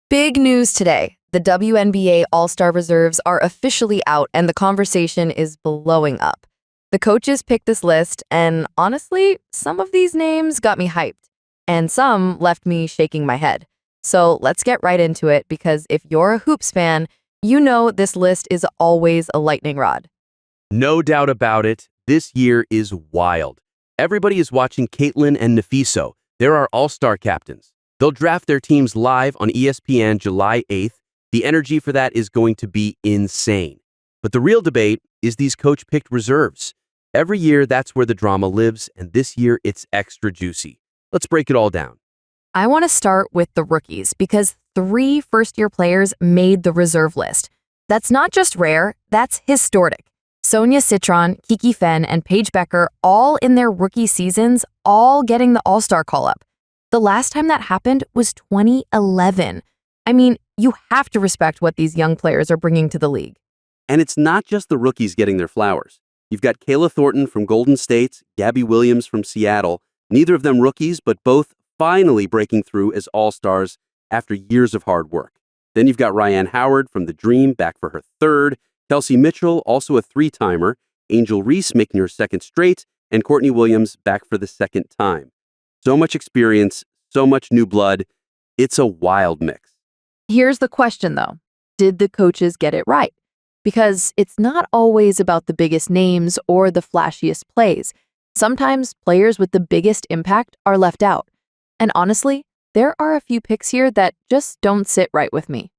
Big news today. The WNBA All-Star reserves are officially out and the conversation is blowing up. The coaches picked this list, and honestly, some of these names got me hyped, and some left me shaking my head. So let's get right into it, because if you're a hoops fan, you know this list is always a lightning rod. No doubt about it, this year is wild. Everybody is watching Caitlin and Nafiso. They're our All-Star captains. They'll draft their teams live on ESPN July 8th. The energy for that is going to be insane. But the real debate is these coach-picked reserves. Every year, that's where the drama lives, and this year, it's extra juicy. Let's break it all down. I want to start with the rookies, because 3 first-year players made the reserve list. That's not just rare, that's historic. Sonia Citron, Kiki Fen, and Paige Becker, all in their rookie seasons, all getting the All-Star call-up. The last time that happened was 2011. I mean, you have to respect what these young players are bringing to the league. And it's not just the rookies getting their flowers. You've got Kayla Thornton from Golden State, Gabby Williams from Seattle, neither of them rookies, but both finally breaking through as All-Stars after years of hard work. Then you've got Ryan Howard from the Dream back for her 3rd, Kelsey Mitchell, also a 3-timer, Angel Reese making her 2nd straight, and Courtney Williams back for the 2nd time. So much experience, so much new blood. It's a wild mix. Here's the question, though. Did the coaches get it right? Because it's not always about the biggest names or the flashiest plays. Sometimes players with the biggest impact are left out. And honestly, there are a few picks here that just don't sit right with me.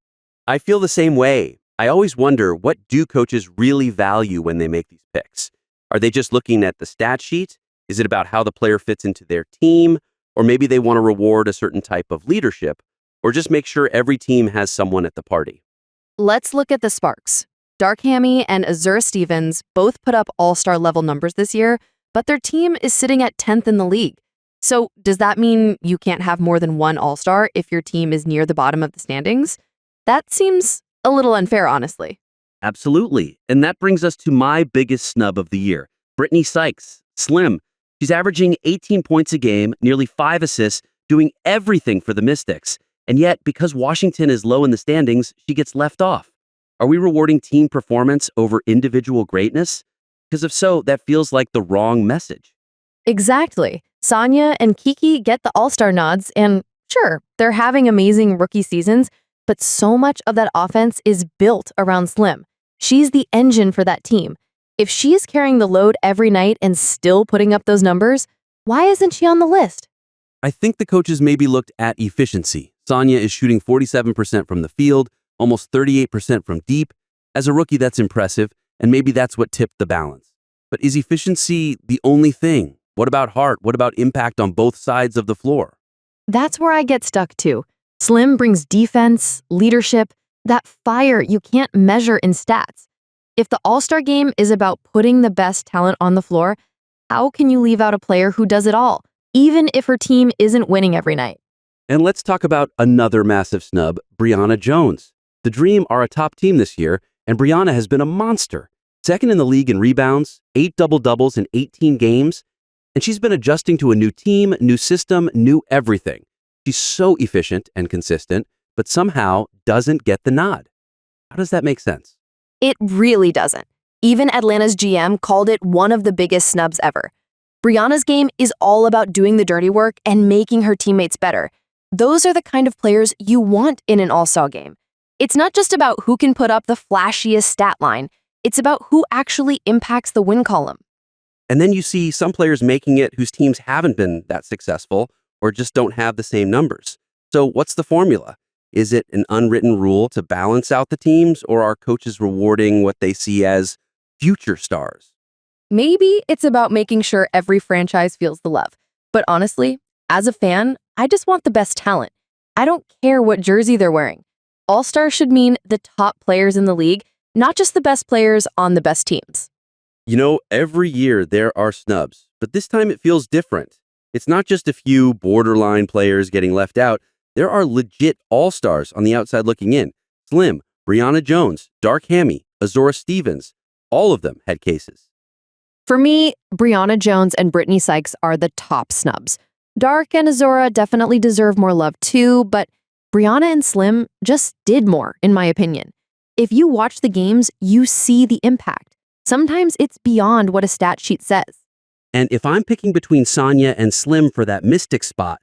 I feel the same way. I always wonder, what do coaches really value when they make these picks? Are they just looking at the stat sheet? Is it about how the player fits into their team? Or maybe they want to reward a certain type of leadership? Or just make sure every team has someone at the party? Let's look at the sparks. Dark Hammy and Azura Stevens both put up All-Star level numbers this year, but their team is sitting at 10th in the league. So does that mean you can't have more than one All-Star if your team is near the bottom of the standings? That seems a little unfair, honestly. Absolutely. And that brings us to my biggest snub of the year, Brittney Sykes, Slim. She's averaging 18 points a game, nearly 5 assists, doing everything for the Mystics. And yet, because Washington is low in the standings, she gets left off. Are we rewarding team performance over individual greatness? Because if so, that feels like the wrong message. Exactly. Sonia and Kiki get the All-Star nods, and sure, they're having amazing rookie seasons, but so much of that offense is built around Slim. She's the engine for that team. If she's carrying the load every night and still putting up those numbers, why isn't she on the list? I think the coaches maybe looked at efficiency. Sonia is shooting 47% from the field, almost 38% from deep. As a rookie, that's impressive, and maybe that's what tipped the balance. But is efficiency the only thing? What about heart? What about impact on both sides of the floor? That's where I get stuck too. Slim brings defense, leadership, that fire you can't measure in stats. If the All-Star game is about putting the best talent on the floor, how can you leave out a player who does it all, even if her team isn't winning every night? And let's talk about another massive snub, Brionna Jones. The Dream are a top team this year, and Brionna has been a monster. 2nd in the league in rebounds, 8 double-doubles in 18 games, and she's been adjusting to a new team, new system, new everything. She's so efficient and consistent, but somehow doesn't get the nod. How does that make sense? It really doesn't. Even Atlanta's GM called it one of the biggest snubs ever. Brianna's game is all about doing the dirty work and making her teammates better. Those are the kind of players you want in an all-star game. It's not just about who can put up the flashiest stat line. It's about who actually impacts the win column. And then you see some players making it whose teams haven't been that successful or just don't have the same numbers. So what's the formula? Is it an unwritten rule to balance out the teams, or are coaches rewarding what they see as future stars? Maybe it's about making sure every franchise feels the love. But honestly, as a fan, I just want the best talent. I don't care what jersey they're wearing. All-Star should mean the top players in the league, not just the best players on the best teams. You know, every year there are snubs, but this time it feels different. It's not just a few borderline players getting left out. There are legit all-stars on the outside looking in. Slim, Brionna Jones, Dark Hammy, Azura Stevens, all of them had cases. For me, Brionna Jones and Brittney Sykes are the top snubs. Dark and Azura definitely deserve more love too, but Brionna and Slim just did more, in my opinion. If you watch the games, you see the impact. Sometimes it's beyond what a stat sheet says. And if I'm picking between Sonia and Slim for that mystic spot,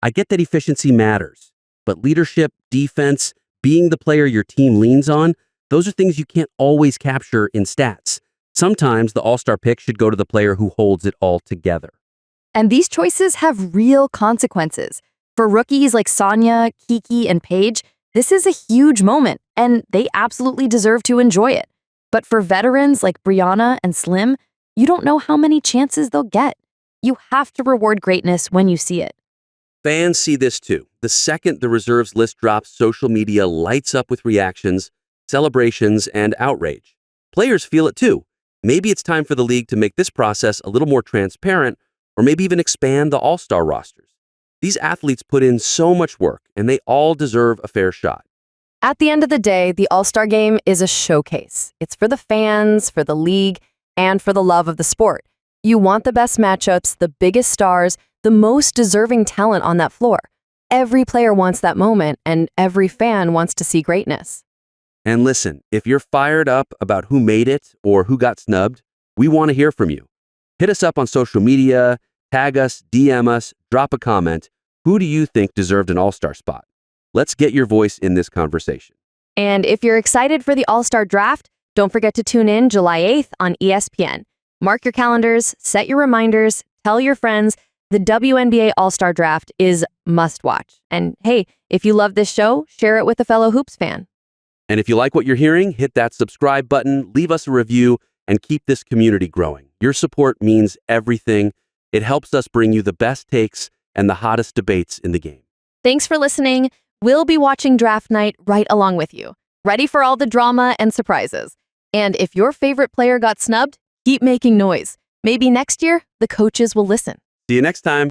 I get that efficiency matters. But leadership, defense, being the player your team leans on, those are things you can't always capture in stats. Sometimes the All-Star pick should go to the player who holds it all together. And these choices have real consequences. For rookies like Sonia, Kiki, and Paige, this is a huge moment, and they absolutely deserve to enjoy it. But for veterans like Brionna and Slim, you don't know how many chances they'll get. You have to reward greatness when you see it. Fans see this too. The second the reserves list drops, social media lights up with reactions, celebrations, and outrage. Players feel it too. Maybe it's time for the league to make this process a little more transparent, or maybe even expand the All-Star rosters. These athletes put in so much work, and they all deserve a fair shot. At the end of the day, the All-Star game is a showcase. It's for the fans, for the league, and for the love of the sport. You want the best matchups, the biggest stars, the most deserving talent on that floor. Every player wants that moment, and every fan wants to see greatness. And listen, if you're fired up about who made it or who got snubbed, we want to hear from you. Hit us up on social media, tag us, DM us, drop a comment. Who do you think deserved an All-Star spot? Let's get your voice in this conversation. And if you're excited for the All-Star draft, don't forget to tune in July 8th on ESPN. Mark your calendars, set your reminders, tell your friends. The WNBA All-Star draft is must watch. And hey, if you love this show, share it with a fellow Hoops fan. And if you like what you're hearing, hit that subscribe button, leave us a review, and keep this community growing. Your support means everything. It helps us bring you the best takes and the hottest debates in the game. Thanks for listening. We'll be watching draft night right along with you, ready for all the drama and surprises. And if your favorite player got snubbed, keep making noise. Maybe next year, the coaches will listen. See you next time.